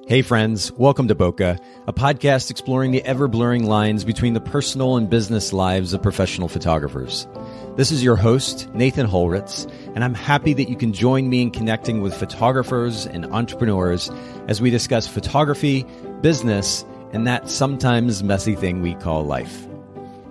Hey friends, welcome to Bokeh, a podcast exploring the ever-blurring lines between the personal and business lives of professional photographers. This is your host, Nathan Holritz, and I'm happy that you can join me in connecting with photographers and entrepreneurs as we discuss photography, business, and that sometimes messy thing we call life.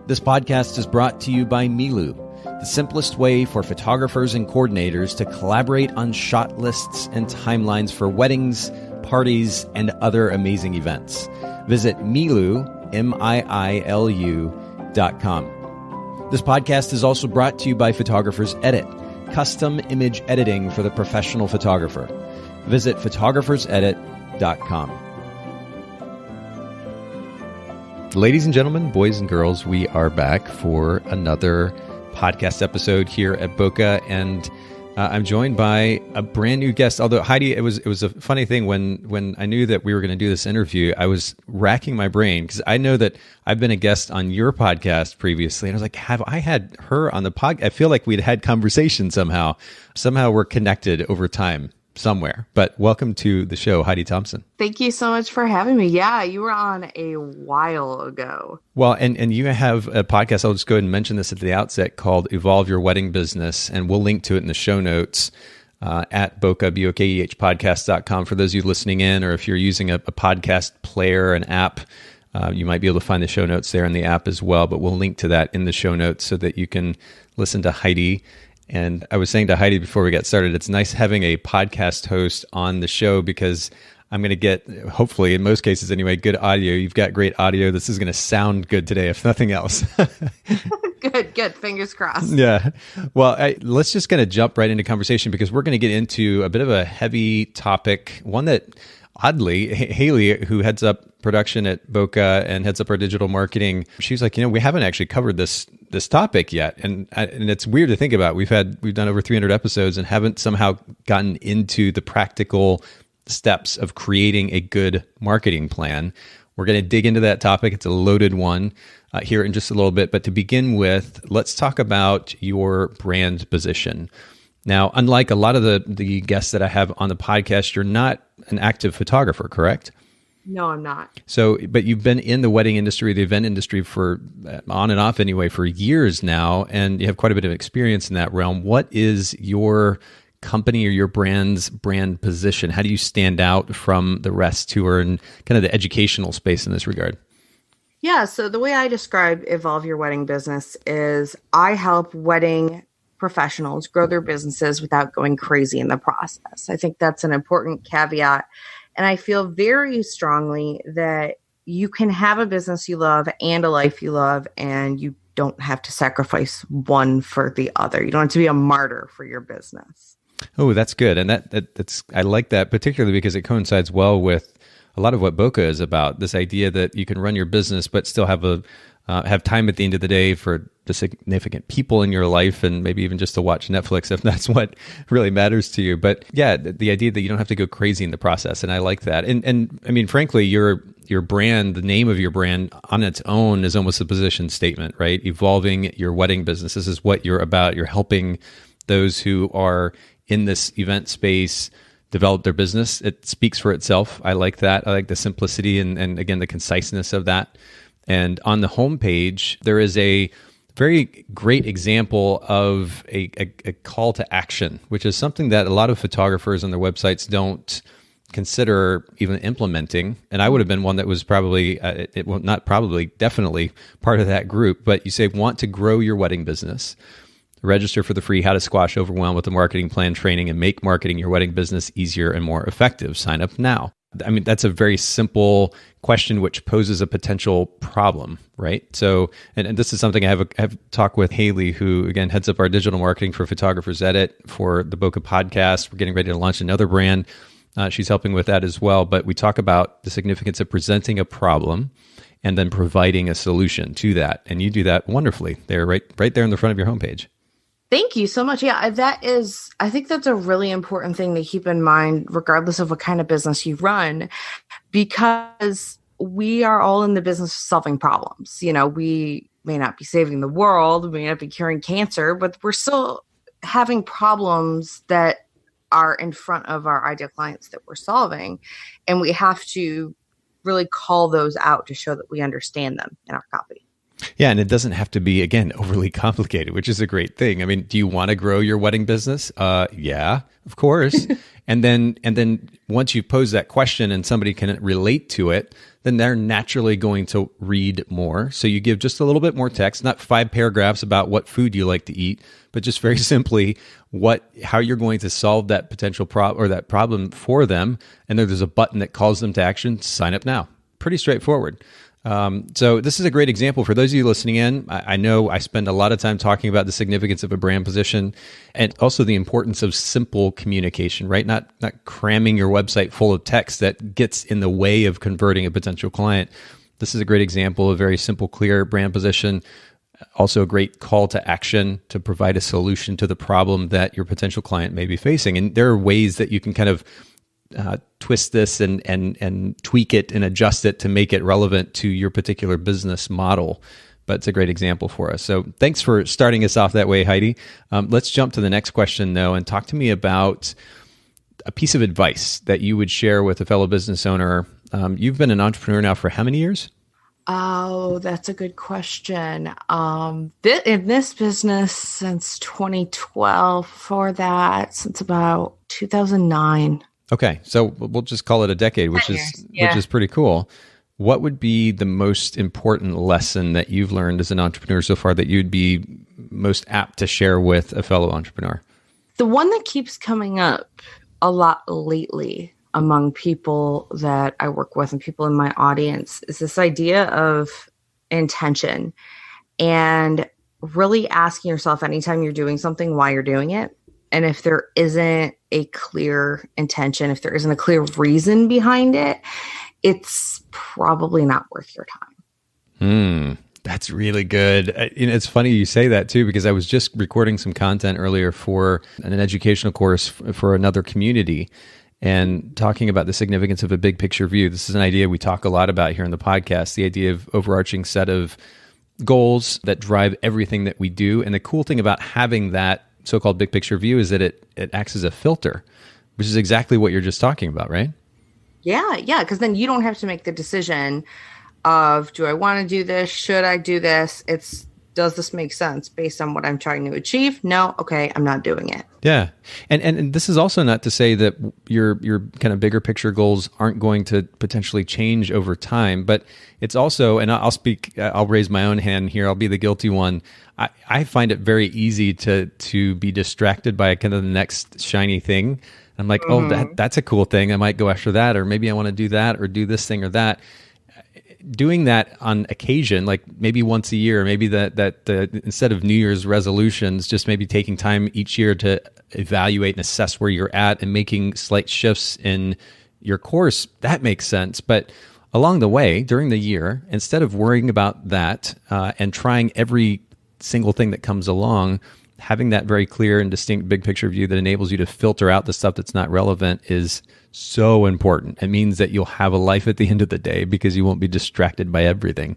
This podcast is brought to you by Milu, the simplest way for photographers and coordinators to collaborate on shot lists and timelines for weddings, parties, and other amazing events. Visit Milu, MIILU.com. This podcast is also brought to you by Photographers Edit, custom image editing for the professional photographer. Visit photographersedit.com. Ladies and gentlemen, boys and girls, we are back for another podcast episode here at Bokeh, and I'm joined by a brand new guest. Although Heidi, it was a funny thing when I knew that we were going to do this interview. I was racking my brain because I know that I've been a guest on your podcast previously, and I was like, have I had her on the podcast? I feel like we'd had conversation somehow. Somehow we're connected over time somewhere. But welcome to the show, Heidi Thompson. Thank you so much for having me. Yeah, you were on a while ago. Well, and you have a podcast, I'll just go ahead and mention this at the outset, called Evolve Your Wedding Business, and we'll link to it in the show notes at Bokeh, Bokeh podcast.com for those of you listening in, or if you're using a podcast player, an app, you might be able to find the show notes there in the app as well, but we'll link to that in the show notes so that you can listen to Heidi. And I was saying to Heidi before we got started, it's nice having a podcast host on the show because I'm going to get, hopefully, in most cases anyway, good audio. You've got great audio. This is going to sound good today, if nothing else. Good. Fingers crossed. Yeah. Well, let's just kind of jump right into conversation because we're going to get into a bit of a heavy topic, one that oddly, Haley, who heads up production at Bokeh and heads up our digital marketing, she's like, we haven't actually covered this topic yet, and it's weird to think about. We've done over 300 episodes and haven't somehow gotten into the practical steps of creating a good marketing plan. We're going to dig into that topic. It's a loaded one here in just a little bit, but to begin with, let's talk about your brand position. Now, unlike a lot of the guests that I have on the podcast, you're not an active photographer, correct? No, I'm not. So, but you've been in the wedding industry, the event industry for on and off anyway, for years now, and you have quite a bit of experience in that realm. What is your company or your brand's brand position? How do you stand out from the rest who are in kind of the educational space in this regard? Yeah, so the way I describe Evolve Your Wedding Business is I help wedding professionals grow their businesses without going crazy in the process. I think that's an important caveat. And I feel very strongly that you can have a business you love and a life you love, and you don't have to sacrifice one for the other. You don't have to be a martyr for your business. Oh, that's good. And that's I like that, particularly because it coincides well with a lot of what Bokeh is about, this idea that you can run your business but still have time at the end of the day for the significant people in your life, and maybe even just to watch Netflix if that's what really matters to you. But yeah, the idea that you don't have to go crazy in the process, and I like that. And I mean, frankly, your brand, the name of your brand on its own is almost a position statement, right? Evolving your wedding business. This is what you're about. You're helping those who are in this event space develop their business. It speaks for itself. I like that. I like the simplicity and again, the conciseness of that. And on the homepage, there is a very great example of a call to action, which is something that a lot of photographers on their websites don't consider even implementing. And I would have been one that was probably, definitely part of that group. But you say, want to grow your wedding business. Register for the free How to Squash Overwhelm with a Marketing Plan training and make marketing your wedding business easier and more effective. Sign up now. I mean, that's a very simple question which poses a potential problem, right? So, and this is something I have talked with Haley, who again heads up our digital marketing for Photographers Edit for the Bokeh Podcast. We're getting ready to launch another brand. She's helping with that as well. But we talk about the significance of presenting a problem and then providing a solution to that. And you do that wonderfully. They're right there in the front of your homepage. Thank you so much. Yeah, I think that's a really important thing to keep in mind, regardless of what kind of business you run, because we are all in the business of solving problems. We may not be saving the world, we may not be curing cancer, but we're still having problems that are in front of our ideal clients that we're solving. And we have to really call those out to show that we understand them in our copy. Yeah. And it doesn't have to be, again, overly complicated, which is a great thing. I mean, do you want to grow your wedding business? Yeah, of course. And then once you pose that question and somebody can relate to it, then they're naturally going to read more. So you give just a little bit more text, not 5 paragraphs about what food you like to eat, but just very simply how you're going to solve that potential that problem for them. And there's a button that calls them to action. Sign up now. Pretty straightforward. So this is a great example for those of you listening in. I know I spend a lot of time talking about the significance of a brand position and also the importance of simple communication, right? Not cramming your website full of text that gets in the way of converting a potential client. This is a great example of very simple, clear brand position. Also a great call to action to provide a solution to the problem that your potential client may be facing. And there are ways that you can kind of twist this and tweak it and adjust it to make it relevant to your particular business model. But it's a great example for us. So thanks for starting us off that way, Heidi. Let's jump to the next question, though, and talk to me about a piece of advice that you would share with a fellow business owner. You've been an entrepreneur now for how many years? Oh, that's a good question. In this business since 2012, for that, since about 2009. Okay, so we'll just call it a decade, which is pretty cool. What would be the most important lesson that you've learned as an entrepreneur so far that you'd be most apt to share with a fellow entrepreneur? The one that keeps coming up a lot lately among people that I work with and people in my audience is this idea of intention and really asking yourself anytime you're doing something why you're doing it. And if there isn't a clear intention, if there isn't a clear reason behind it, it's probably not worth your time. That's really good. It's funny you say that too, because I was just recording some content earlier for an educational course for another community and talking about the significance of a big picture view. This is an idea we talk a lot about here in the podcast, the idea of overarching set of goals that drive everything that we do. And the cool thing about having that so-called big picture view is that it acts as a filter, which is exactly what you're just talking about, right? Yeah. Because then you don't have to make the decision of, do I want to do this? Should I do this? Does this make sense based on what I'm trying to achieve? No. Okay. I'm not doing it. Yeah. And this is also not to say that your kind of bigger picture goals aren't going to potentially change over time, but it's also, and I'll raise my own hand here. I'll be the guilty one. I find it very easy to be distracted by kind of the next shiny thing. I'm like, that's a cool thing. I might go after that, or maybe I want to do that or do this thing or that. Doing that on occasion, like maybe once a year, maybe that instead of New Year's resolutions, just maybe taking time each year to evaluate and assess where you're at and making slight shifts in your course, that makes sense. But along the way, during the year, instead of worrying about that and trying every single thing that comes along, having that very clear and distinct big picture view that enables you to filter out the stuff that's not relevant is so important. It means that you'll have a life at the end of the day because you won't be distracted by everything.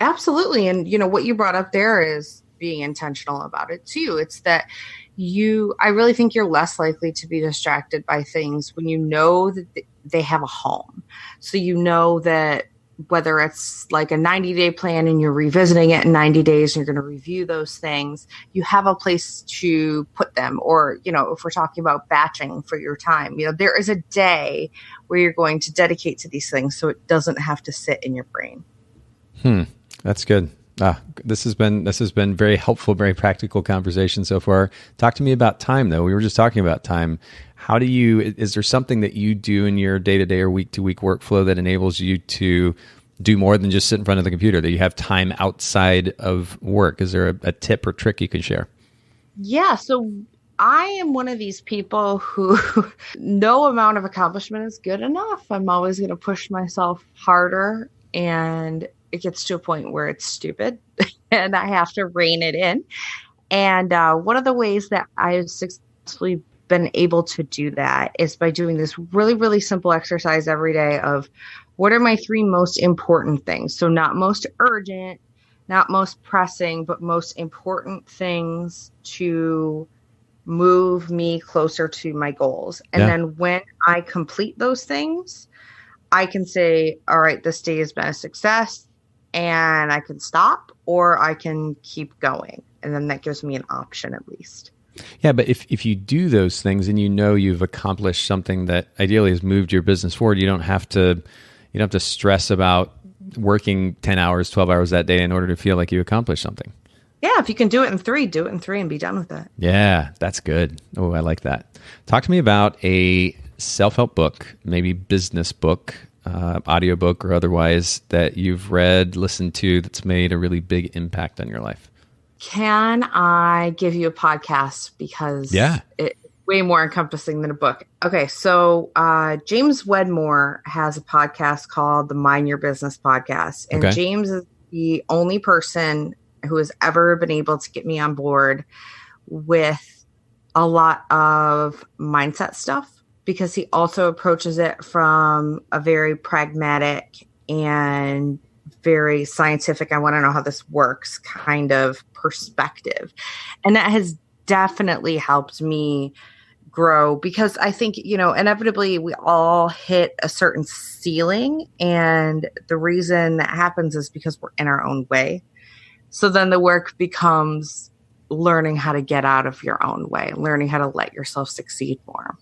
Absolutely. And what you brought up there is being intentional about it too. It's that I really think you're less likely to be distracted by things when you know that they have a home. So that whether it's like a 90-day plan and you're revisiting it in 90 days and you're going to review those things, you have a place to put them. Or, if we're talking about batching for your time, there is a day where you're going to dedicate to these things so it doesn't have to sit in your brain. That's good. This has been very helpful, very practical conversation so far. Talk to me about time, though. We were just talking about time. Is there something that you do in your day-to-day or week-to-week workflow that enables you to do more than just sit in front of the computer, that you have time outside of work? Is there a tip or trick you can share? Yeah. So I am one of these people who no amount of accomplishment is good enough. I'm always going to push myself harder, and it gets to a point where it's stupid and I have to rein it in. And one of the ways that I've successfully been able to do that is by doing this really, really simple exercise every day of what are my 3 most important things? So not most urgent, not most pressing, but most important things to move me closer to my goals. And then when I complete those things, I can say, all right, this day has been a success, and I can stop, or I can keep going. And then that gives me an option at least. Yeah, but if you do those things and you know you've accomplished something that ideally has moved your business forward, you don't have to stress about working 10 hours, 12 hours that day in order to feel like you accomplished something. Yeah, if you can do it in 3, do it in 3 and be done with it. Yeah, that's good. Oh, I like that. Talk to me about a self-help book, maybe business book, audiobook or otherwise, that you've read, listened to, that's made a really big impact on your life. Can I give you a podcast? Because it's way more encompassing than a book. Okay, so James Wedmore has a podcast called the Mind Your Business Podcast. And James is the only person who has ever been able to get me on board with a lot of mindset stuff, because he also approaches it from a very pragmatic and very scientific, I want to know how this works kind of perspective. And that has definitely helped me grow, because I think, inevitably we all hit a certain ceiling. And the reason that happens is because we're in our own way. So then the work becomes learning how to get out of your own way, learning how to let yourself succeed more.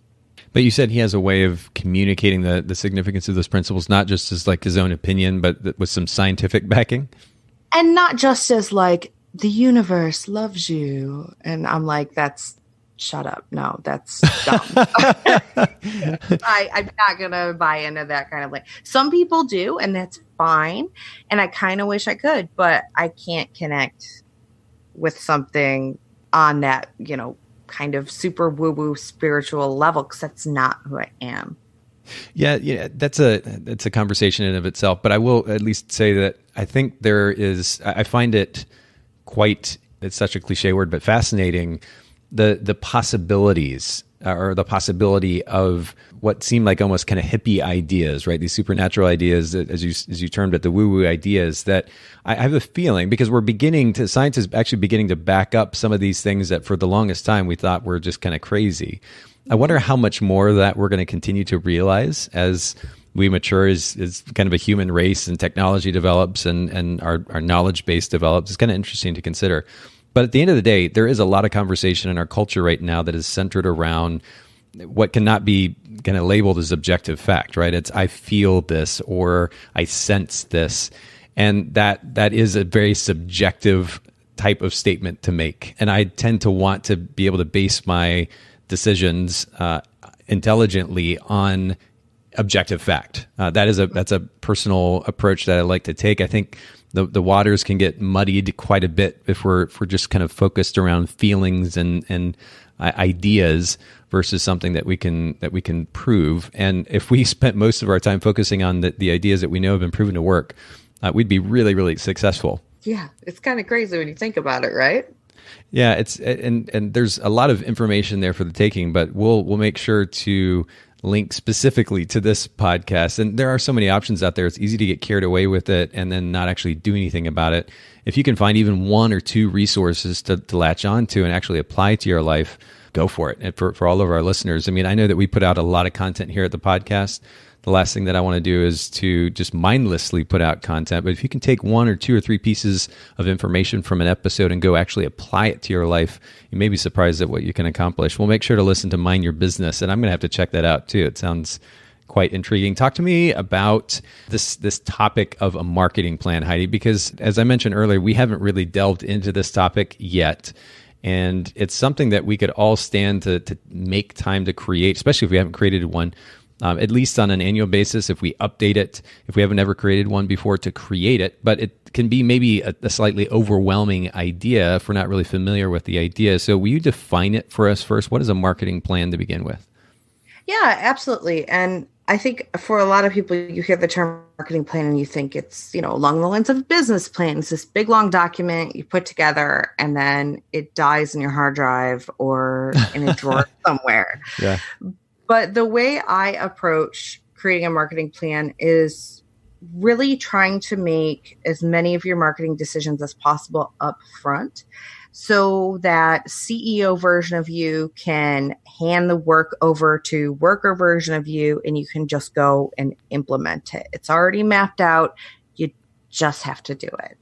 But you said he has a way of communicating the significance of those principles, not just as like his own opinion, but with some scientific backing. And not just as like, the universe loves you. And I'm like, shut up. No, that's dumb. I'm not going to buy into that kind of way. Some people do, and that's fine. And I kind of wish I could, but I can't connect with something on that, kind of super woo-woo spiritual level, because that's not who I am. Yeah, that's a conversation in of itself. But I will at least say that I think I find it quite, it's such a cliche word, but fascinating, the possibilities or the possibility of what seem like almost kind of hippie ideas, right? These supernatural ideas, that, as you termed it, the woo-woo ideas, that I have a feeling, because science is actually beginning to back up some of these things that for the longest time we thought were just kind of crazy. I wonder how much more of that we're going to continue to realize as we mature, as kind of a human race and technology develops and our knowledge base develops. It's kind of interesting to consider. But at the end of the day, there is a lot of conversation in our culture right now that is centered around what cannot be kind of labeled as objective fact, right? It's I feel this or I sense this. And that is a very subjective type of statement to make. And I tend to want to be able to base my decisions intelligently on objective fact. That's a personal approach that I like to take. I think the waters can get muddied quite a bit if we're just kind of focused around feelings and ideas versus something that we can prove. And if we spent most of our time focusing on the ideas that we know have been proven to work, we'd be really, really successful. Yeah, it's kind of crazy when you think about it, right? Yeah, and there's a lot of information there for the taking, but we'll make sure to link specifically to this podcast. And there are so many options out there. It's easy to get carried away with it and then not actually do anything about it. If you can find even 1 or 2 resources to latch on to and actually apply to your life, go for it. And for all of our listeners, I mean, I know that we put out a lot of content here at the podcast. The last thing that I want to do is to just mindlessly put out content. But if you can take 1 or 2 or 3 pieces of information from an episode and go actually apply it to your life, you may be surprised at what you can accomplish. We'll make sure to listen to Mind Your Business, and I'm going to have to check that out too. It sounds quite intriguing. Talk to me about this topic of a marketing plan, Heidi, because as I mentioned earlier, we haven't really delved into this topic yet. And it's something that we could all stand to make time to create, especially if we haven't created one. At least on an annual basis, if we update it, if we haven't ever created one before, to create it. But it can be maybe a slightly overwhelming idea if we're not really familiar with the idea. So will you define it for us first? What is a marketing plan to begin with? Yeah, absolutely. And I think for a lot of people, you hear the term marketing plan and you think it's, along the lines of a business plan. It's this big, long document you put together and then it dies in your hard drive or in a drawer somewhere. Yeah. But the way I approach creating a marketing plan is really trying to make as many of your marketing decisions as possible up front, so that CEO version of you can hand the work over to worker version of you, and you can just go and implement it. It's already mapped out. You just have to do it.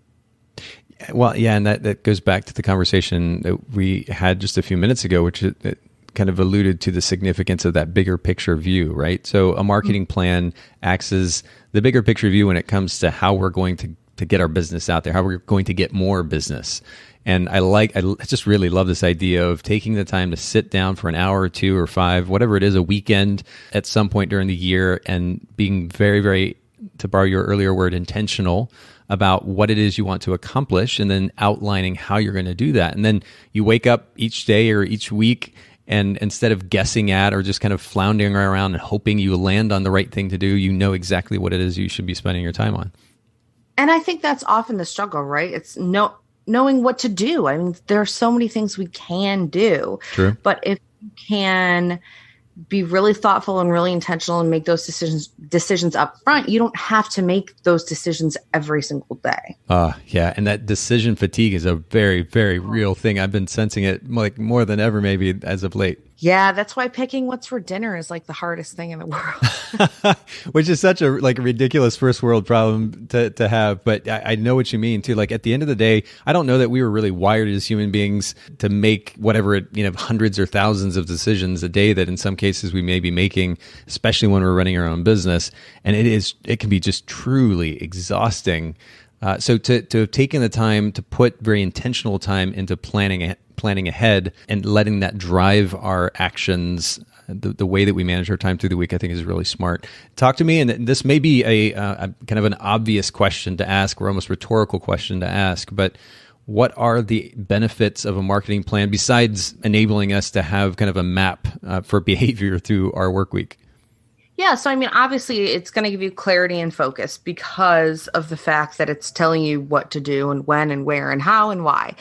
Well, yeah, and that goes back to the conversation that we had just a few minutes ago, which it kind of alluded to the significance of that bigger picture view, right? So a marketing plan acts as the bigger picture view when it comes to how we're going to get our business out there, how we're going to get more business. And I just really love this idea of taking the time to sit down for an hour or 2 or 5, whatever it is, a weekend at some point during the year, and being very, very, to borrow your earlier word, intentional about what it is you want to accomplish, and then outlining how you're going to do that. And then you wake up each day or each week, and instead of guessing at or just kind of floundering around and hoping you land on the right thing to do, you know exactly what it is you should be spending your time on. And I think that's often the struggle, right? It's knowing what to do. I mean, there are so many things we can do. True. But if you can be really thoughtful and really intentional and make those decisions up front, you don't have to make those decisions every single day. Yeah. And that decision fatigue is a very, very real thing. I've been sensing it like more than ever, maybe as of late. Yeah, that's why picking what's for dinner is like the hardest thing in the world. Which is such a ridiculous first world problem to have. But I know what you mean too. Like at the end of the day, I don't know that we were really wired as human beings to make whatever, hundreds or thousands of decisions a day that in some cases we may be making, especially when we're running our own business. And it can be just truly exhausting. So to have taken the time to put very intentional time into planning ahead and letting that drive our actions, the way that we manage our time through the week, I think is really smart. Talk to me, and this may be a kind of an obvious question to ask, or almost rhetorical question to ask, but what are the benefits of a marketing plan besides enabling us to have kind of a map for behavior through our work week? Yeah. So, I mean, obviously it's going to give you clarity and focus because of the fact that it's telling you what to do and when and where and how and why.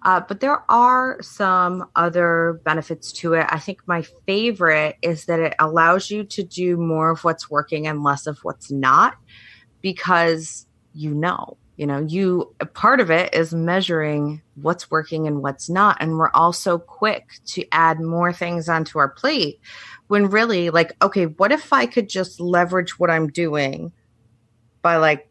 But there are some other benefits to it. I think my favorite is that it allows you to do more of what's working and less of what's not, because part of it is measuring what's working and what's not. And we're also quick to add more things onto our plate when really okay, what if I could just leverage what I'm doing by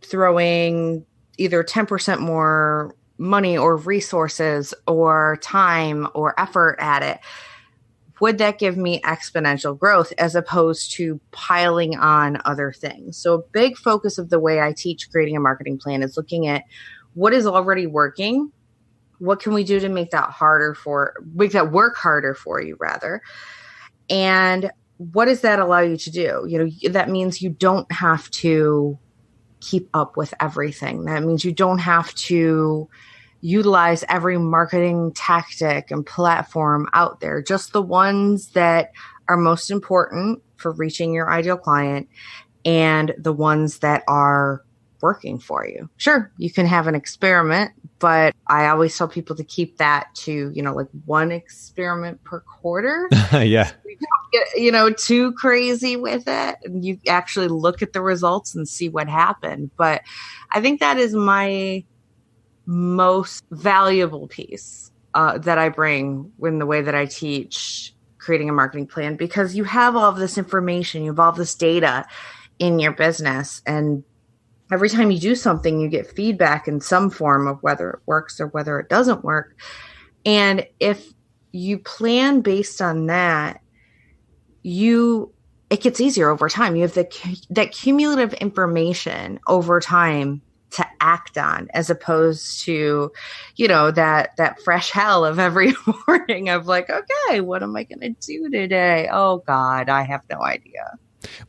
throwing either 10% more money or resources or time or effort at it? Would that give me exponential growth as opposed to piling on other things? So a big focus of the way I teach creating a marketing plan is looking at what is already working. What can we do to make that work harder for you rather? And what does that allow you to do? That means you don't have to keep up with everything. That means you don't have to utilize every marketing tactic and platform out there, just the ones that are most important for reaching your ideal client and the ones that are working for you. Sure, you can have an experiment, but I always tell people to keep that to, one experiment per quarter. Yeah. We don't get, too crazy with it. And you actually look at the results and see what happened. But I think that is my most valuable piece that I bring in the way that I teach creating a marketing plan, because you have all of this information, you have all this data in your business, and every time you do something, you get feedback in some form of whether it works or whether it doesn't work. And if you plan based on that, it gets easier over time. You have that cumulative information over time to act on, as opposed to, that fresh hell of every morning of okay, what am I going to do today? Oh God, I have no idea.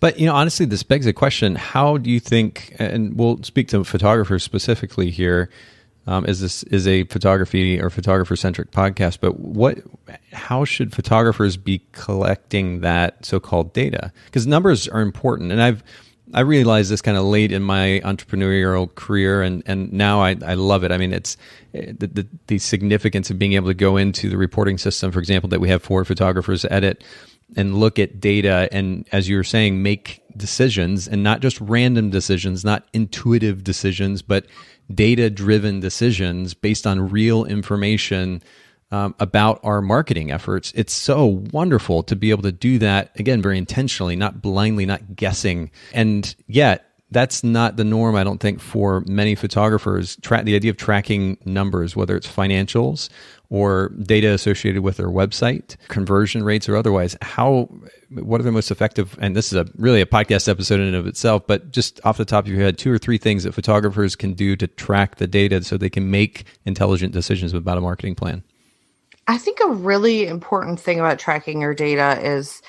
But, honestly, this begs the question, how do you think, and we'll speak to photographers specifically here, as this is a photography or photographer-centric podcast, but how should photographers be collecting that so-called data? Because numbers are important. And I realized this kind of late in my entrepreneurial career, and now I love it. I mean, it's the significance of being able to go into the reporting system, for example, that we have for photographers edit and look at data, and as you were saying, make decisions, and not just random decisions, not intuitive decisions, but data-driven decisions based on real information about our marketing efforts. It's so wonderful to be able to do that, again, very intentionally, not blindly, not guessing. And yet, that's not the norm, I don't think, for many photographers. The idea of tracking numbers, whether it's financials or data associated with their website, conversion rates or otherwise, what are the most effective, and this is really a podcast episode in and of itself, but just off the top of your head, 2 or 3 things that photographers can do to track the data so they can make intelligent decisions about a marketing plan? I think a really important thing about tracking your data is,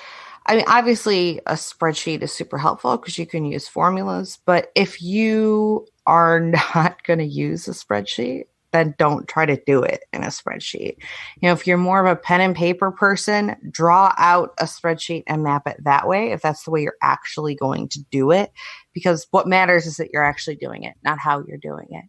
obviously a spreadsheet is super helpful because you can use formulas, but if you are not going to use a spreadsheet, then don't try to do it in a spreadsheet. If you're more of a pen and paper person, draw out a spreadsheet and map it that way, if that's the way you're actually going to do it, because what matters is that you're actually doing it, not how you're doing it.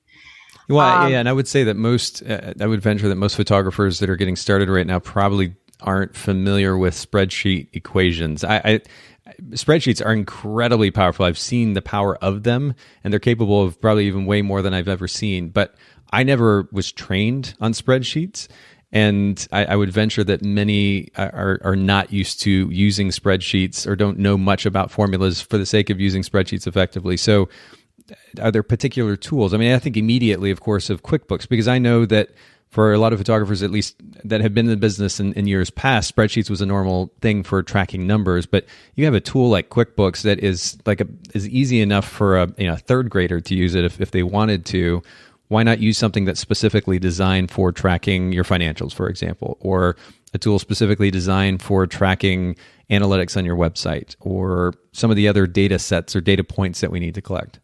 Well, yeah, and I would say that I would venture that most photographers that are getting started right now probably aren't familiar with spreadsheet equations. Spreadsheets are incredibly powerful. I've seen the power of them, and they're capable of probably even way more than I've ever seen. But I never was trained on spreadsheets, and I would venture that many are not used to using spreadsheets or don't know much about formulas for the sake of using spreadsheets effectively. So are there particular tools? I think immediately, of course, of QuickBooks, because I know that for a lot of photographers, at least that have been in the business in years past, spreadsheets was a normal thing for tracking numbers. But you have a tool like QuickBooks that is is easy enough for a third grader to use it if they wanted to. Why not use something that's specifically designed for tracking your financials, for example, or a tool specifically designed for tracking analytics on your website, or some of the other data sets or data points that we need to collect?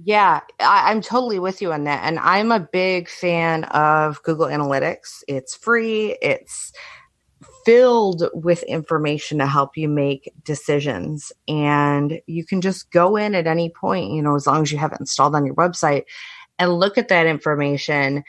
Yeah, I'm totally with you on that. And I'm a big fan of Google Analytics. It's free. It's filled with information to help you make decisions. And you can just go in at any point, as long as you have it installed on your website, and look at that information.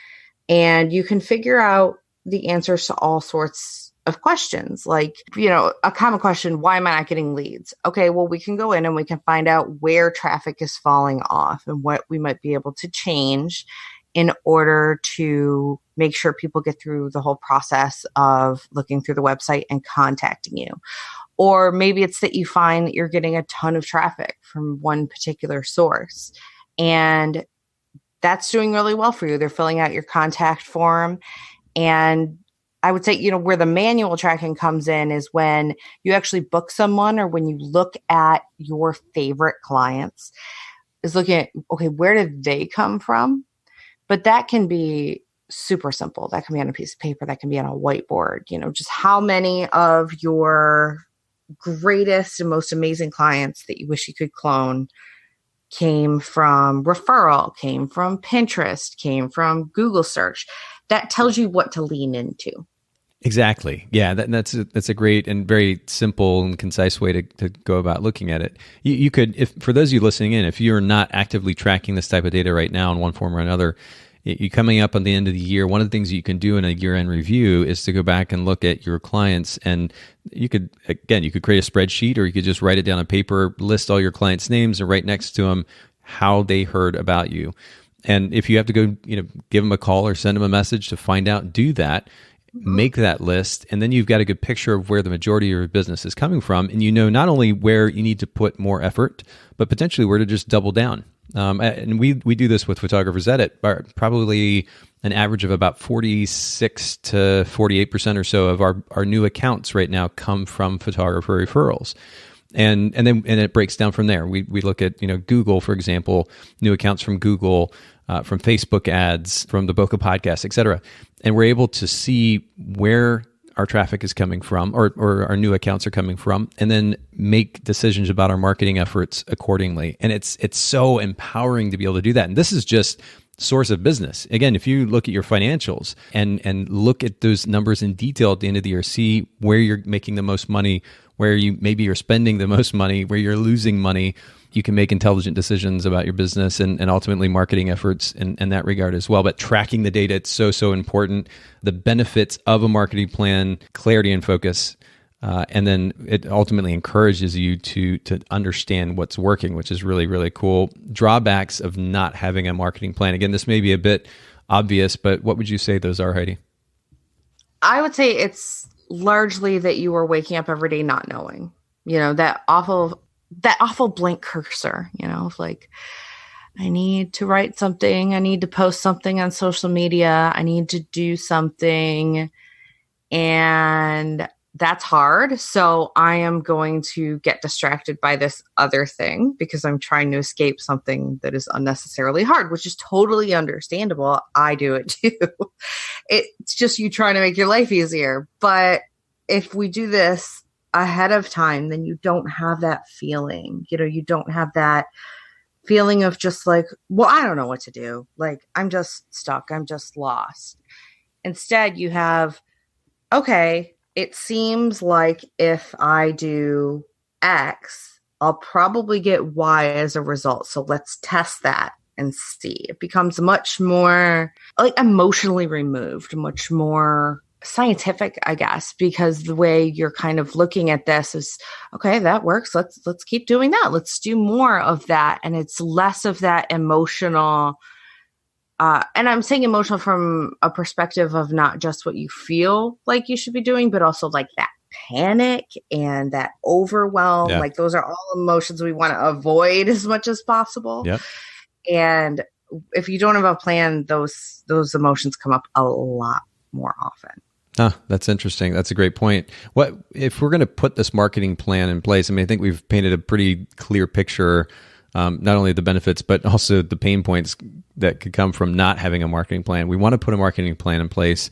And you can figure out the answers to all sorts of questions, like, a common question, why am I not getting leads? Okay, well, we can go in and we can find out where traffic is falling off and what we might be able to change in order to make sure people get through the whole process of looking through the website and contacting you. Or maybe it's that you find that you're getting a ton of traffic from one particular source, and that's doing really well for you. They're filling out your contact form. And I would say, where the manual tracking comes in is when you actually book someone, or when you look at your favorite clients, is looking at, okay, where did they come from? But that can be super simple. That can be on a piece of paper. That can be on a whiteboard. Just how many of your greatest and most amazing clients that you wish you could clone came from referral, came from Pinterest, came from Google search. That tells you what to lean into. Exactly. Yeah, that's a great and very simple and concise way to go about looking at it. You could, if for those of you listening in, if you're not actively tracking this type of data right now in one form or another, you coming up on the end of the year, one of the things you can do in a year-end review is to go back and look at your clients, and you could create a spreadsheet, or you could just write it down on paper, list all your clients' names, and right next to them how they heard about you. And if you have to go, give them a call or send them a message to find out, do that. Make that list, and then you've got a good picture of where the majority of your business is coming from, and not only where you need to put more effort, but potentially where to just double down. And we do this with Photographers Edit. Probably an average of about 46 to 48% or so of our new accounts right now come from photographer referrals. And then it breaks down from there. We look at Google, for example, new accounts from Google, from Facebook ads, from the Bokeh Podcast, et cetera. And we're able to see where our traffic is coming from, or our new accounts are coming from, and then make decisions about our marketing efforts accordingly. And it's so empowering to be able to do that. And this is just source of business. Again, if you look at your financials and look at those numbers in detail at the end of the year, see where you're making the most money, where you're spending the most money, where you're losing money, you can make intelligent decisions about your business and ultimately marketing efforts in that regard as well. But tracking the data, it's so important. The benefits of a marketing plan, clarity and focus, And then it ultimately encourages you to understand what's working, which is really, really cool. Drawbacks of not having a marketing plan. Again, this may be a bit obvious, but what would you say those are, Heidi? I would say it's largely that you are waking up every day not knowing, that awful blank cursor, like I need to write something. I need to post something on social media. I need to do something. And that's hard. So I am going to get distracted by this other thing because I'm trying to escape something that is unnecessarily hard, which is totally understandable. I do it too. It's just you trying to make your life easier. But if we do this ahead of time, then you don't have that feeling. You don't have that feeling of just like, well, I don't know what to do. Like, I'm just stuck. I'm just lost. Instead, you have, okay, it seems like if I do X, I'll probably get Y as a result. So let's test that and see. It becomes much more like emotionally removed, much more scientific, I guess, because the way you're kind of looking at this is, okay, that works. Let's keep doing that. Let's do more of that. And it's less of that emotional. And I'm saying emotional from a perspective of not just what you feel like you should be doing, but also like that panic and that overwhelm. Yeah. Like those are all emotions we want to avoid as much as possible. Yep. And if you don't have a plan, those emotions come up a lot more often. That's interesting. That's a great point. What if we're going to put this marketing plan in place? I mean, I think we've painted a pretty clear picture, not only the benefits, but also the pain points that could come from not having a marketing plan. We want to put a marketing plan in place.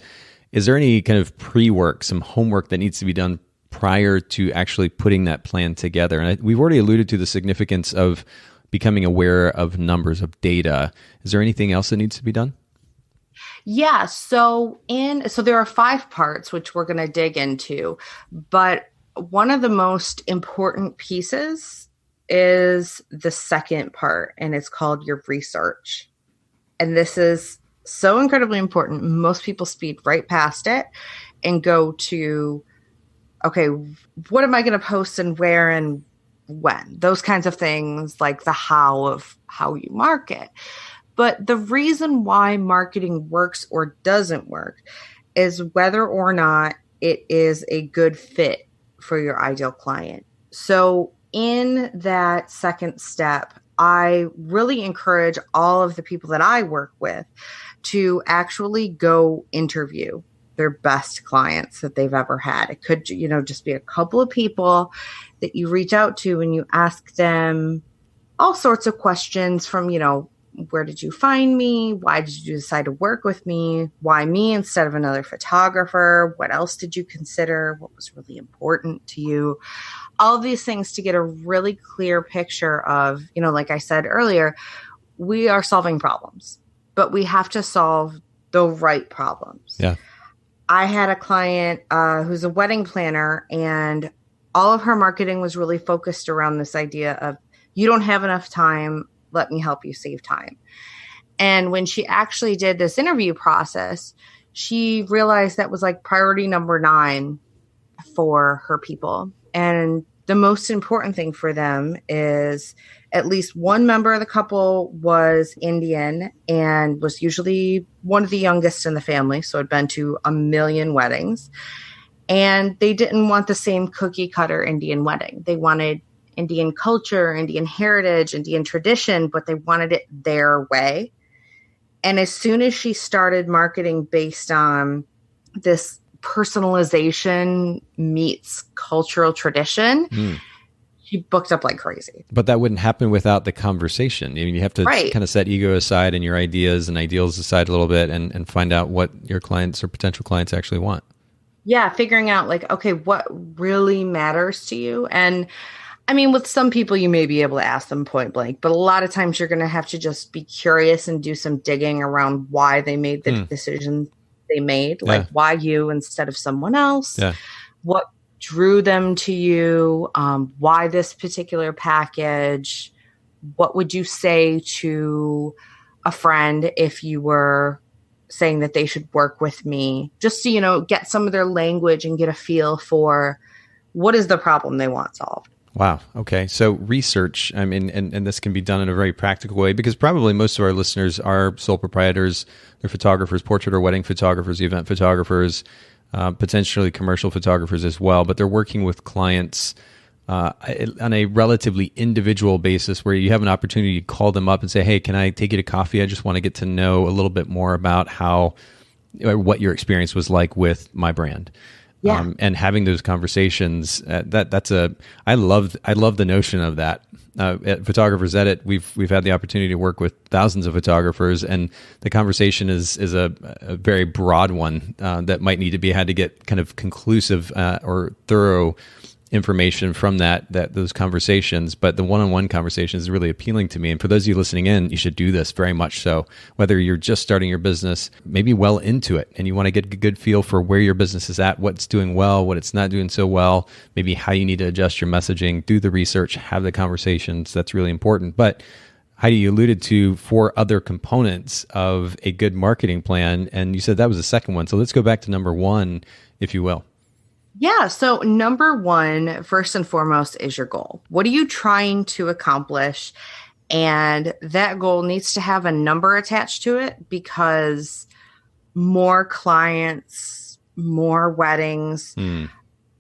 Is there any kind of pre-work, some homework that needs to be done prior to actually putting that plan together? And we've already alluded to the significance of becoming aware of numbers, of data. Is there anything else that needs to be done? Yeah. So there are 5 parts, which we're going to dig into, but one of the most important pieces is the second part, and it's called your research. And this is so incredibly important. Most people speed right past it and go to, okay, what am I going to post and where and when? Those kinds of things, like the how of how you market. But the reason why marketing works or doesn't work is whether or not it is a good fit for your ideal client. So in that second step, I really encourage all of the people that I work with to actually go interview their best clients that they've ever had. It could, just be a couple of people that you reach out to and you ask them all sorts of questions from, where did you find me? Why did you decide to work with me? Why me instead of another photographer? What else did you consider? What was really important to you? All of these things to get a really clear picture of, like I said earlier, we are solving problems, but we have to solve the right problems. Yeah. I had a client who's a wedding planner, and all of her marketing was really focused around this idea of, you don't have enough time. Let me help you save time. And when she actually did this interview process, she realized that was like priority number 9 for her people. And the most important thing for them is at least one member of the couple was Indian and was usually one of the youngest in the family. So had been to a million weddings. And they didn't want the same cookie cutter Indian wedding. They wanted Indian culture, Indian heritage, Indian tradition, but they wanted it their way. And as soon as she started marketing based on this personalization meets cultural tradition, she booked up like crazy. But that wouldn't happen without the conversation. I mean, you have to kind of set ego aside and your ideas and ideals aside a little bit and find out what your clients or potential clients actually want. Yeah, figuring out like, okay, what really matters to you. And I mean, with some people, you may be able to ask them point blank, but a lot of times you're going to have to just be curious and do some digging around why they made the decisions they made, like why you instead of someone else, what drew them to you, why this particular package, what would you say to a friend if you were saying that they should work with me, just to, get some of their language and get a feel for what is the problem they want solved. Wow. Okay. So research, I mean, and this can be done in a very practical way because probably most of our listeners are sole proprietors, they're photographers, portrait or wedding photographers, event photographers, potentially commercial photographers as well, but they're working with clients on a relatively individual basis where you have an opportunity to call them up and say, hey, can I take you to coffee? I just want to get to know a little bit more about what your experience was like with my brand. Yeah. And having those conversations, I love the notion of that. At Photographers Edit, we've had the opportunity to work with thousands of photographers, and the conversation is a very broad one that might need to be had to get kind of conclusive or thorough information from those conversations. But the one-on-one conversation is really appealing to me. And for those of you listening in, you should do this very much so. Whether you're just starting your business, maybe well into it, and you want to get a good feel for where your business is at, what's doing well, what it's not doing so well, maybe how you need to adjust your messaging, do the research, have the conversations. That's really important. But Heidi, you alluded to 4 other components of a good marketing plan, and you said that was the second one. So let's go back to number 1, if you will. Yeah. So number 1, first and foremost, is your goal. What are you trying to accomplish? And that goal needs to have a number attached to it, because more clients, more weddings. Do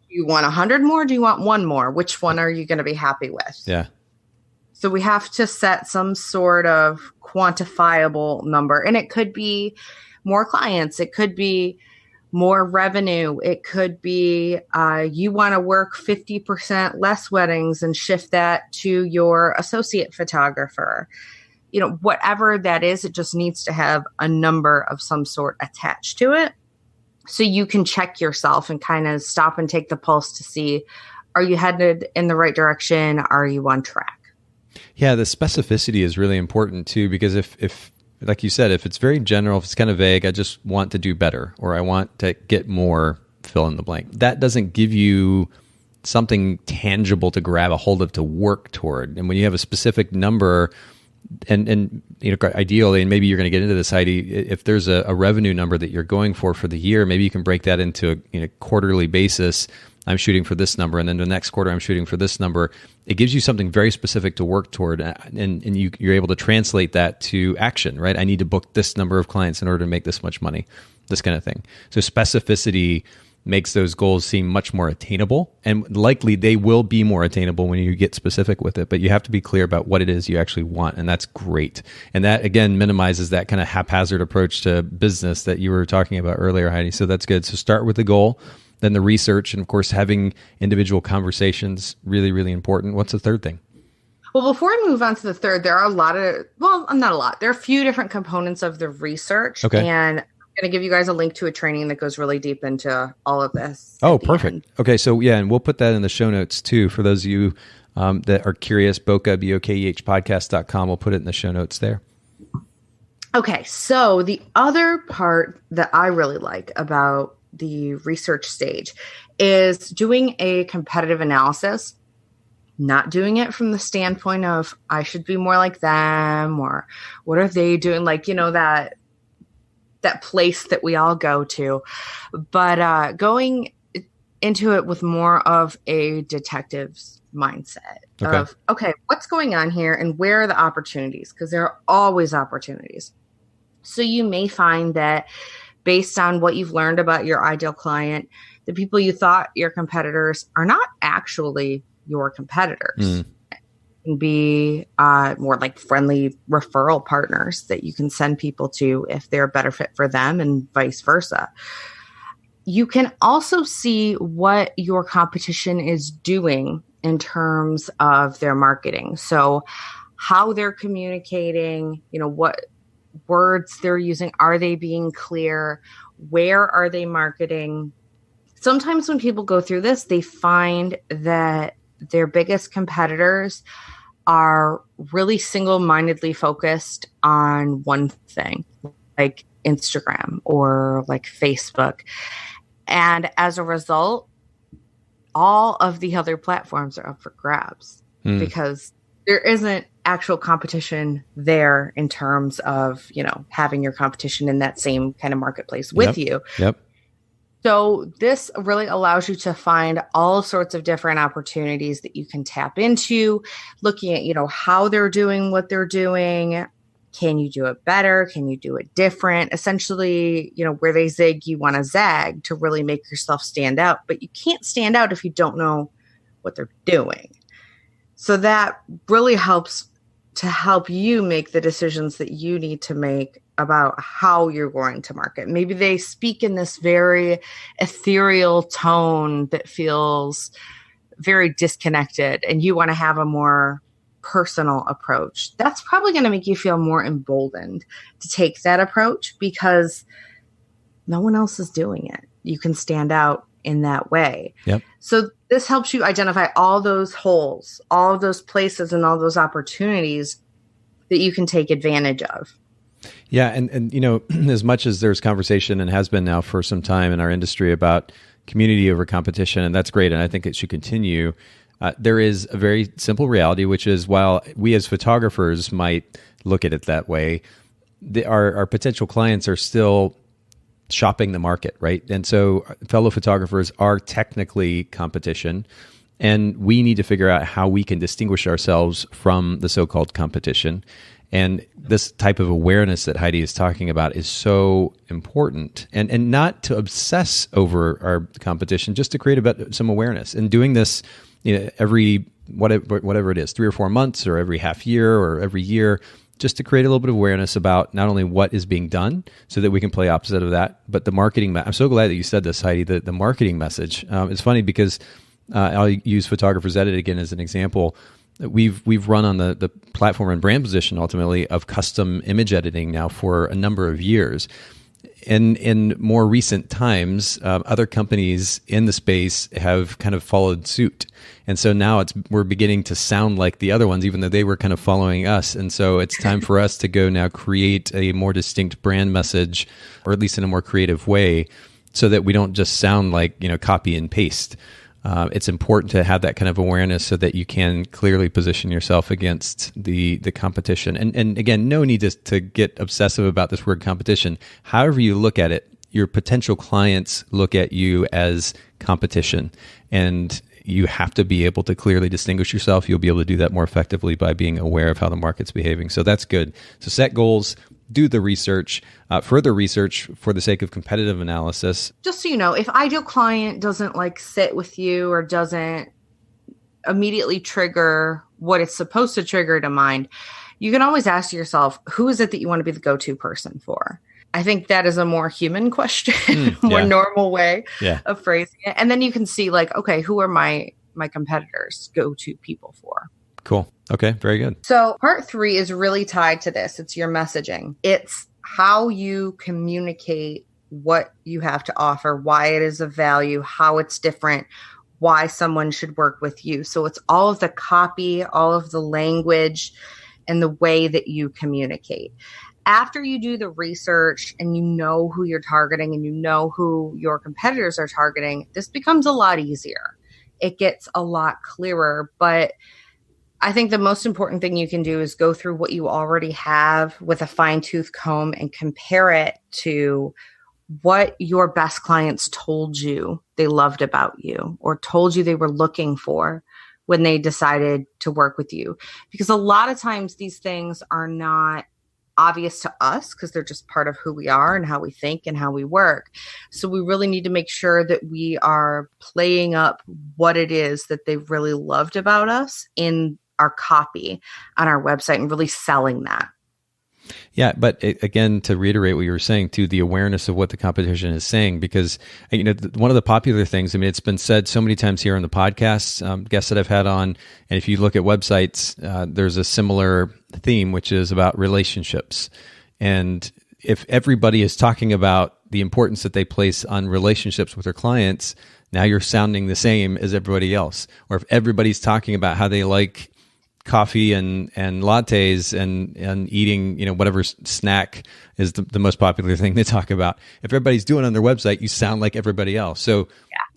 you want 100 more? Do you want 1 more? Which one are you going to be happy with? Yeah. So we have to set some sort of quantifiable number. And it could be more clients. It could be more revenue. It could be you want to work 50% less weddings and shift that to your associate photographer. Whatever that is, it just needs to have a number of some sort attached to it. So you can check yourself and kind of stop and take the pulse to see, are you headed in the right direction? Are you on track? Yeah, the specificity is really important too, because if like you said, if it's very general, if it's kind of vague, I just want to do better, or I want to get more, fill in the blank. That doesn't give you something tangible to grab a hold of to work toward. And when you have a specific number, and ideally, and maybe you're going to get into this, Heidi, if there's a revenue number that you're going for the year, maybe you can break that into a quarterly basis. I'm shooting for this number, and then the next quarter I'm shooting for this number. It gives you something very specific to work toward, and you're able to translate that to action, right? I need to book this number of clients in order to make this much money, this kind of thing. So specificity makes those goals seem much more attainable, and likely they will be more attainable when you get specific with it, but you have to be clear about what it is you actually want, and that's great. And that, again, minimizes that kind of haphazard approach to business that you were talking about earlier, Heidi. So that's good. So start with the goal, then the research, and of course, having individual conversations, really, really important. What's the third thing? Well, before I move on to the third, there are not a lot. There are a few different components of the research. Okay. And I'm going to give you guys a link to a training that goes really deep into all of this. Oh, perfect. End. Okay. So yeah, and we'll put that in the show notes too. For those of you that are curious, Bokeh, Bokeh podcast.com. We'll put it in the show notes there. Okay. So the other part that I really like about the research stage is doing a competitive analysis, not doing it from the standpoint of I should be more like them, or what are they doing? Like, that place that we all go to, but going into it with more of a detective's mindset of, okay, what's going on here and where are the opportunities? Because there are always opportunities. So you may find that based on what you've learned about your ideal client, the people you thought your competitors are not actually your competitors. Can be more like friendly referral partners that you can send people to if they're a better fit for them, and vice versa. You can also see what your competition is doing in terms of their marketing. So how they're communicating, what words they're using. Are they being clear? Where are they marketing? Sometimes when people go through this, they find that their biggest competitors are really single-mindedly focused on one thing, like Instagram or like Facebook. And as a result, all of the other platforms are up for grabs because there isn't actual competition there in terms of, having your competition in that same kind of marketplace with you. Yep. So this really allows you to find all sorts of different opportunities that you can tap into, looking at, how they're doing what they're doing. Can you do it better? Can you do it different? Essentially, where they zig, you want to zag to really make yourself stand out. But you can't stand out if you don't know what they're doing. So that really helps to help you make the decisions that you need to make about how you're going to market. Maybe they speak in this very ethereal tone that feels very disconnected, and you want to have a more personal approach. That's probably going to make you feel more emboldened to take that approach because no one else is doing it. You can stand out in that way. Yep. So this helps you identify all those holes, all of those places and all those opportunities that you can take advantage of. Yeah. And as much as there's conversation and has been now for some time in our industry about community over competition, and that's great. And I think it should continue. There is a very simple reality, which is while we as photographers might look at it that way, our potential clients are still shopping the market, right? And so fellow photographers are technically competition, and we need to figure out how we can distinguish ourselves from the so-called competition. And this type of awareness that Heidi is talking about is so important, and not to obsess over our competition, just to create some awareness. And doing this, every whatever it is, 3 or 4 months, or every half year, or every year, just to create a little bit of awareness about not only what is being done so that we can play opposite of that, but the marketing. I'm so glad that you said this, Heidi, the marketing message. It's funny because I'll use Photographer's Edit again as an example. We've run on the platform and brand position ultimately of custom image editing now for a number of years. In more recent times, other companies in the space have kind of followed suit. And so now we're beginning to sound like the other ones, even though they were kind of following us. And so it's time for us to go now create a more distinct brand message, or at least in a more creative way, so that we don't just sound like, copy and paste. It's important to have that kind of awareness so that you can clearly position yourself against the competition. And again, no need to get obsessive about this word competition. However you look at it, your potential clients look at you as competition. And you have to be able to clearly distinguish yourself. You'll be able to do that more effectively by being aware of how the market's behaving. So that's good. So set goals, do the research, further research for the sake of competitive analysis. Just so you know, if ideal client doesn't sit with you or doesn't immediately trigger what it's supposed to trigger to mind, you can always ask yourself, who is it that you want to be the go-to person for? I think that is a more human question, more normal way of phrasing it. And then you can see okay, who are my competitors go-to people for? Cool. Okay. Very good. So part 3 is really tied to this. It's your messaging. It's how you communicate what you have to offer, why it is of value, how it's different, why someone should work with you. So it's all of the copy, all of the language, and the way that you communicate. After you do the research and you know who you're targeting and you know who your competitors are targeting, this becomes a lot easier. It gets a lot clearer. But I think the most important thing you can do is go through what you already have with a fine-tooth comb and compare it to what your best clients told you they loved about you or told you they were looking for when they decided to work with you. Because a lot of times these things are not obvious to us because they're just part of who we are and how we think and how we work. So we really need to make sure that we are playing up what it is that they really loved about us in our copy on our website and really selling that. Yeah, but again, to reiterate what you were saying, to the awareness of what the competition is saying, because one of the popular things, it's been said so many times here on the podcast, guests that I've had on, and if you look at websites, there's a similar theme, which is about relationships. And if everybody is talking about the importance that they place on relationships with their clients, now you're sounding the same as everybody else. Or if everybody's talking about how they like coffee and lattes and eating, whatever snack is the most popular thing they talk about. If everybody's doing it on their website, you sound like everybody else. So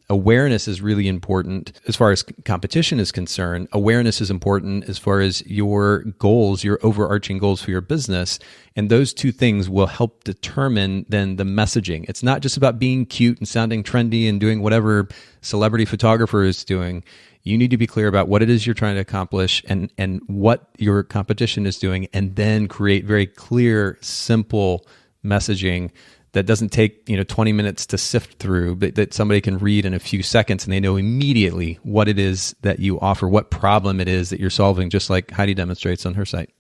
awareness is really important as far as competition is concerned. Awareness is important as far as your goals, your overarching goals for your business. And those two things will help determine then the messaging. It's not just about being cute and sounding trendy and doing whatever celebrity photographer is doing. You need to be clear about what it is you're trying to accomplish and what your competition is doing, and then create very clear, simple messaging that doesn't take 20 minutes to sift through, but that somebody can read in a few seconds and they know immediately what it is that you offer, what problem it is that you're solving, just like Heidi demonstrates on her site.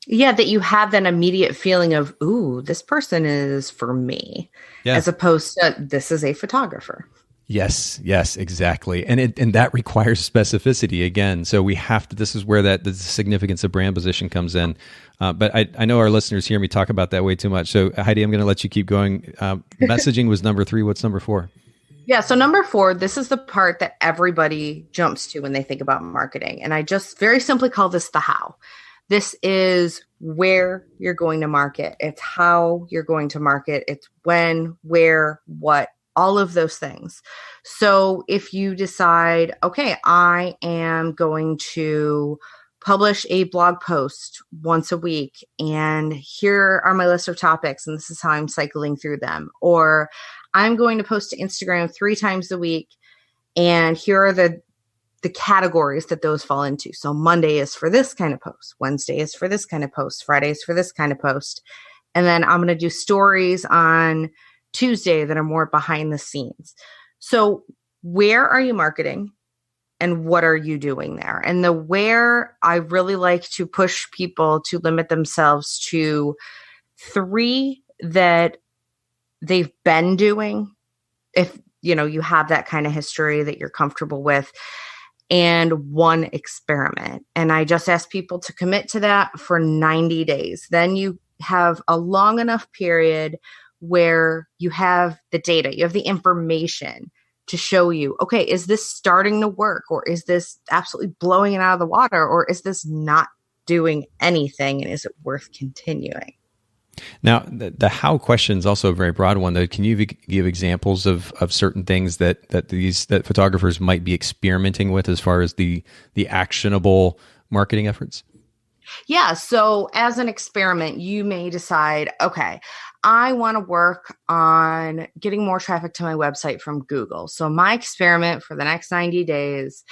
Yeah, that you have that immediate feeling of, ooh, this person is for me, as opposed to this is a photographer. Yes, exactly. And that requires specificity again. So we have to, this is where the significance of brand position comes in. But I know our listeners hear me talk about that way too much. So Heidi, I'm going to let you keep going. Messaging was number 3. What's number 4? Yeah. So number 4, this is the part that everybody jumps to when they think about marketing. And I just very simply call this the how. This is where you're going to market. It's how you're going to market. It's when, where, what, all of those things. So if you decide, okay, I am going to publish a blog post once a week, and here are my list of topics, and this is how I'm cycling through them. Or I'm going to post to Instagram 3 times a week, and here are the categories that those fall into. So Monday is for this kind of post, Wednesday is for this kind of post, Friday is for this kind of post. And then I'm going to do stories on Tuesday that are more behind the scenes. So where are you marketing and what are you doing there? And the where, I really like to push people to limit themselves to 3 that they've been doing. If you have that kind of history that you're comfortable with, and 1 experiment. And I just ask people to commit to that for 90 days. Then you have a long enough period where you have the data, you have the information to show you, okay, is this starting to work, or is this absolutely blowing it out of the water, or is this not doing anything, and is it worth continuing? Now, the how question is also a very broad one, though. Can you give examples of certain things that photographers might be experimenting with as far as the actionable marketing efforts? Yeah. So as an experiment, you may decide, okay, I want to work on getting more traffic to my website from Google. So my experiment for the next 90 days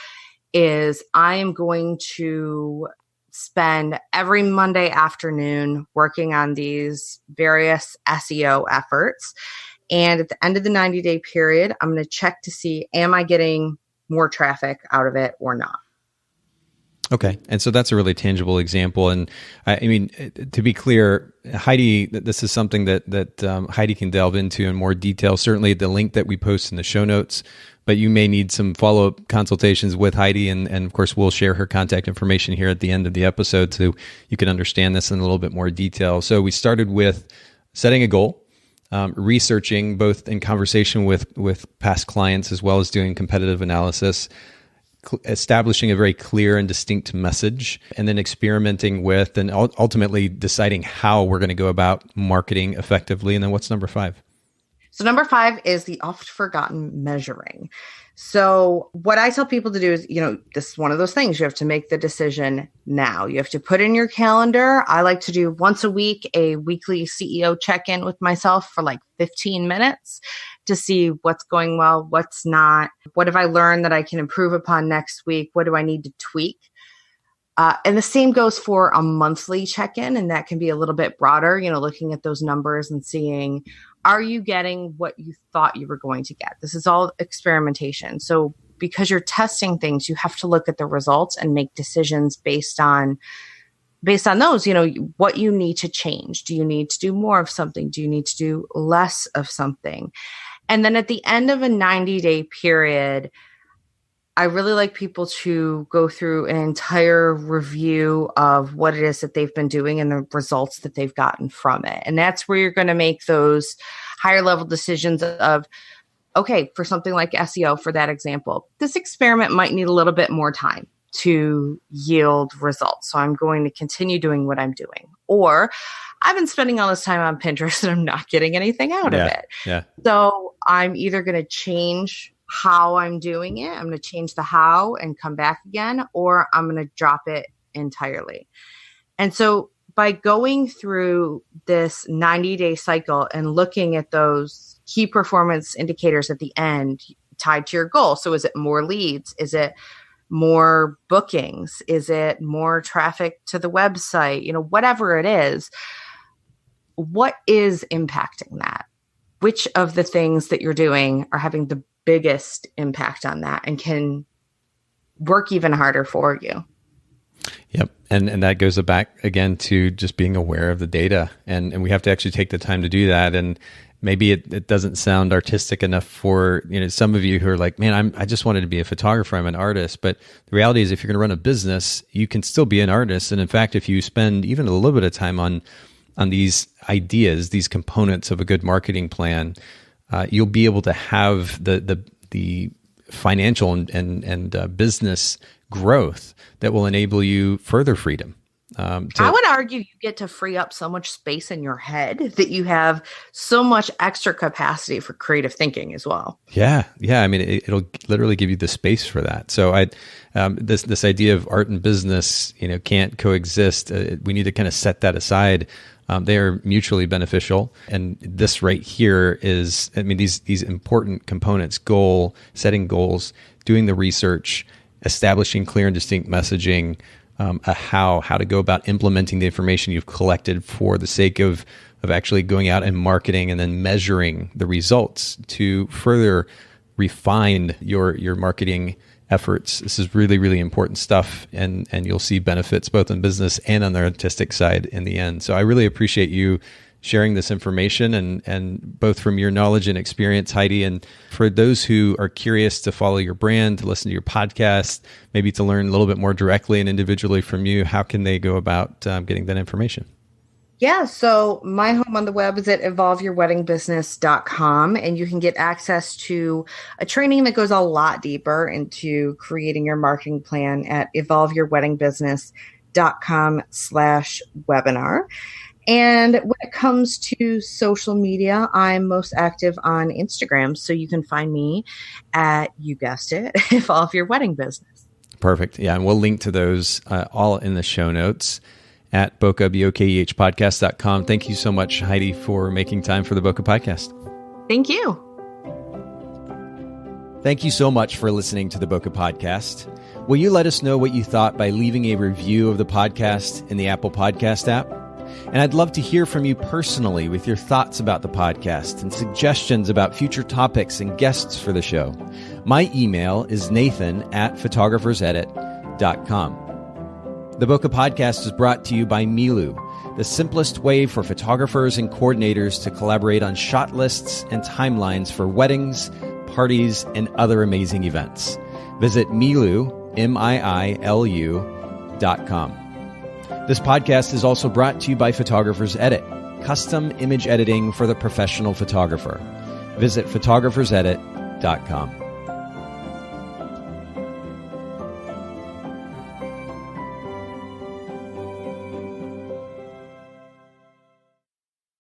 is I am going to spend every Monday afternoon working on these various SEO efforts. And at the end of the 90-day period, I'm going to check to see, am I getting more traffic out of it or not? Okay. And so that's a really tangible example. And I mean, to be clear, Heidi, this is something that Heidi can delve into in more detail. Certainly the link that we post in the show notes, but you may need some follow-up consultations with Heidi. And of course, we'll share her contact information here at the end of the episode so you can understand this in a little bit more detail. So we started with setting a goal, researching both in conversation with past clients as well as doing competitive analysis, establishing a very clear and distinct message, and then experimenting with and ultimately deciding how we're going to go about marketing effectively. And then what's number 5? So number 5 is the oft forgotten measuring. So what I tell people to do is, this is one of those things. You have to make the decision now. You have to put in your calendar. I like to do once a week, a weekly CEO check-in with myself for like 15 minutes to see what's going well, what's not. What have I learned that I can improve upon next week? What do I need to tweak? And the same goes for a monthly check-in, and that can be a little bit broader, looking at those numbers and seeing, are you getting what you thought you were going to get? This is all experimentation. So because you're testing things, you have to look at the results and make decisions based on those, what you need to change. Do you need to do more of something? Do you need to do less of something? And then at the end of a 90-day period, I really like people to go through an entire review of what it is that they've been doing and the results that they've gotten from it. And that's where you're going to make those higher level decisions of, okay, for something like SEO, for that example, this experiment might need a little bit more time to yield results. So I'm going to continue doing what I'm doing. Or I've been spending all this time on Pinterest and I'm not getting anything out of it. Yeah. So I'm either going to change how I'm doing it. I'm going to change the how and come back again, or I'm going to drop it entirely. And so by going through this 90-day cycle and looking at those key performance indicators at the end tied to your goal. So is it more leads? Is it more bookings? Is it more traffic to the website? Whatever it is, what is impacting that? Which of the things that you're doing are having the biggest impact on that and can work even harder for you? Yep. And that goes back again to just being aware of the data. And we have to actually take the time to do that. And maybe it doesn't sound artistic enough for some of you who are like, man, I just wanted to be a photographer. I'm an artist. But the reality is if you're going to run a business, you can still be an artist. And in fact, if you spend even a little bit of time on these ideas, these components of a good marketing plan, you'll be able to have the financial and business growth that will enable you further freedom. I would argue you get to free up so much space in your head that you have so much extra capacity for creative thinking as well. Yeah. I mean, it'll literally give you the space for that. So this idea of art and business, can't coexist. We need to kind of set that aside. They are mutually beneficial. And this right here is, these important components: setting goals, doing the research, establishing clear and distinct messaging, how to go about implementing the information you've collected for the sake of actually going out and marketing, and then measuring the results to further refine your marketing efforts. This is really, really important stuff, and you'll see benefits both in business and on the artistic side in the end. So I really appreciate you sharing this information, and both from your knowledge and experience, Heidi. And for those who are curious to follow your brand, to listen to your podcast, maybe to learn a little bit more directly and individually from you, how can they go about getting that information? Yeah, so my home on the web is at evolveyourweddingbusiness.com, and you can get access to a training that goes a lot deeper into creating your marketing plan at evolveyourweddingbusiness.com/webinar. And when it comes to social media, I'm most active on Instagram. So you can find me at, you guessed it, Evolve Your Wedding Business. Perfect. Yeah. And we'll link to those all in the show notes at Bokeh, podcast.com. Thank you so much, Heidi, for making time for the Bokeh Podcast. Thank you. Thank you so much for listening to the Bokeh Podcast. Will you let us know what you thought by leaving a review of the podcast in the Apple Podcast app? And I'd love to hear from you personally with your thoughts about the podcast and suggestions about future topics and guests for the show. My email is nathan@photographersedit.com. The Bokeh Podcast is brought to you by Milu, the simplest way for photographers and coordinators to collaborate on shot lists and timelines for weddings, parties, and other amazing events. Visit Milu, MIILU.com. This podcast is also brought to you by Photographer's Edit, custom image editing for the professional photographer. Visit photographersedit.com.